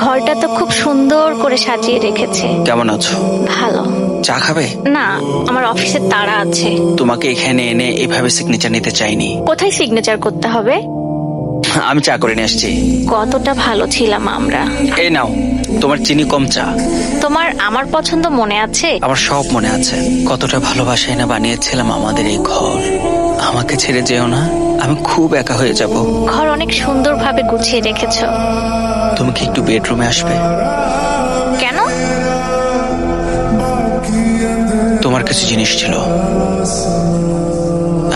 ঘরটা তো খুব সুন্দর করে সাজিয়ে রেখেছে। কেমন আছো? ভালো। চা খাবে? না, আমার অফিসের তাড়া আছে। তোমাকে এখানে এনে এভাবে সিগনেচার নিতে চাইনি। কোথায় সিগনেচার করতে হবে? আমি চা করে নিয়ে আসছি। কতটা ভালো ছিলাম আমরা। এই নাও, তোমার চিনি কম চা। তোমার আমার পছন্দ মনে আছে? আমার সব মনে আছে। কতটা ভালোবাসায় না বানিয়েছিলাম আমাদের এই ঘর। আমাকে ছেড়ে যেও না, আমি খুব একা হয়ে যাব। ঘর অনেক সুন্দরভাবে গুছিয়ে রেখেছো। তুমি কি একটু বেডরুমে আসবে? কেন? তোমার কিছু জিনিস ছিল,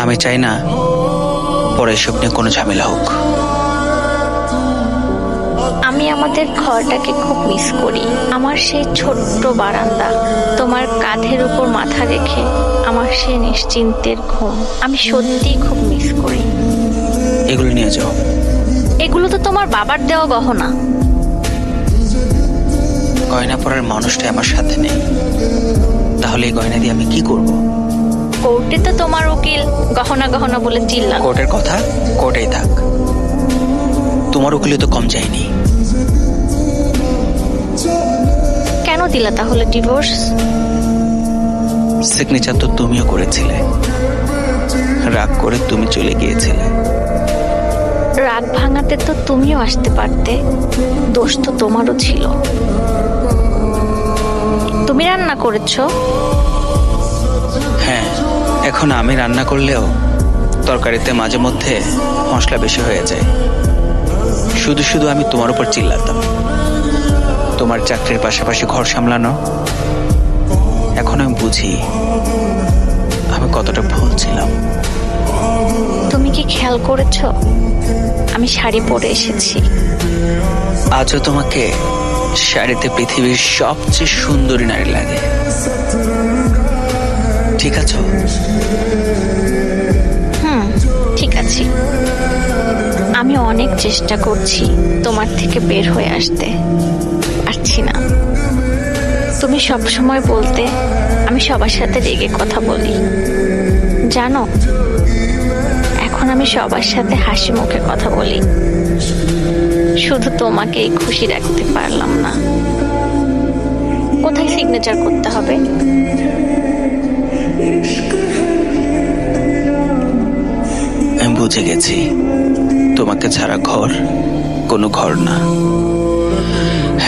আমি চাই না পরে এসব নিয়ে কোনো ঝামেলা হোক। আমি আমাদের ঘরটাকে খুব মিস করি। আমার সেই ছোট্ট বারান্দা, তোমার কাঁধের উপর মাথা রেখে আমার সেই নিশ্চিন্তের ঘুম, আমি সত্যিই খুব মিস করি। এগুলো নিয়ে যাও। এগুলো তো তোমার বাবার দেওয়া গহনা। গয়না পরার মানুষটা আমার সাথে নেই, তাহলে এই গয়না দিয়ে আমি কি করব? কোর্টে তো তোমার উকিল গহনা গহনা বলে চিল্লান। কোর্টের কথা কোর্টেই থাক, তোমার উকিলে তো কম যায়নি। কেন দিলা তাহলে ডিভোর্স? সিগনেচার তো তুমিও করেছিলে, রাগ করে তুমি চলে গিয়েছিলে। রাগ ভাঙাতে তো তুমিও আসতে পারতে, দোষ তো তোমারও ছিল। তুমি রান্না করেছো? হ্যাঁ, এখন আমি রান্না করলেও তরকারিতে মাঝে মধ্যে মশলা বেশি হয়ে যায়। শুধু শুধু আমি তোমার উপর চিল্লাতাম। তোমার চাকরির পাশাপাশি ঘর সামলানো, এখন আমি বুঝি আমি কতটা ভুল ছিলাম। তুমি কি খেয়াল করেছো আমি শাড়ি পরে এসেছি? আজও তোমাকে শাড়িতে পৃথিবীর সবচেয়ে সুন্দরী নারী লাগে। ঠিক আছে? ঠিক আছে। আমি অনেক চেষ্টা করছি তোমার থেকে বের হয়ে আসতে, পারছি না। তুমি সব সময় বলতে আমি সবার সাথে রেগে কথা বলি, জানো? এখন আমি সবার সাথে হাসি মুখে কথা বলি। শুধু তোমাকেই খুশি রাখতে পারলাম না। কোথায় সিগনেচার করতে হবে? আমি বুঝে গেছি, তোমাকে ছাড়া ঘর কোনো ঘর না,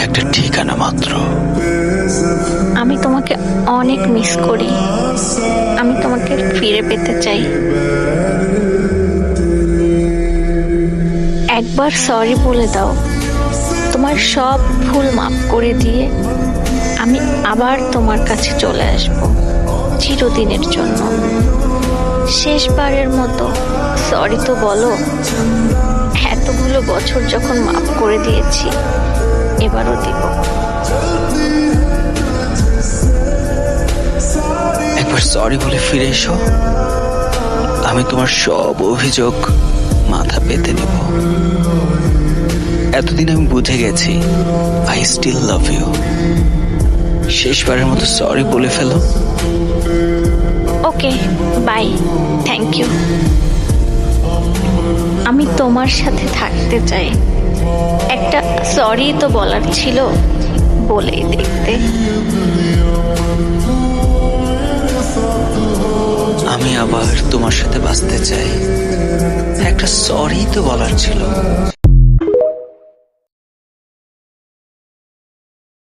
একটা ঠিকানা মাত্র। আমি তোমাকে অনেক মিস করি। আমি তোমাকে ফিরে পেতে চাই। একবার সরি বলে দাও। তোমার সব ভুল মাফ করে দিয়ে আমি আবার তোমার কাছে চলে আসব, চিরদিনের জন্য। শেষবারের মতো সরি তো বলো। এতগুলো বছর যখন মাফ করে দিয়েছি, এবারও দিব। একবার সরি বলে ফিরে এসো, আমি তোমার সব অভিযোগ মাথা পেতে নেব। এতদিন আমি বুঝে গেছি আই স্টিল লাভ ইউ। শেষবারের মতো সরি বলে ফেলো। ওকে, বাই, থ্যাংক ইউ। আমি তোমার সাথে থাকতে চাই। একটা সরি তো বলার ছিল, বলেই দেখতে। আমি আবার তোমার সাথে বাঁচতে চাই, একটা সরি তো বলার ছিল।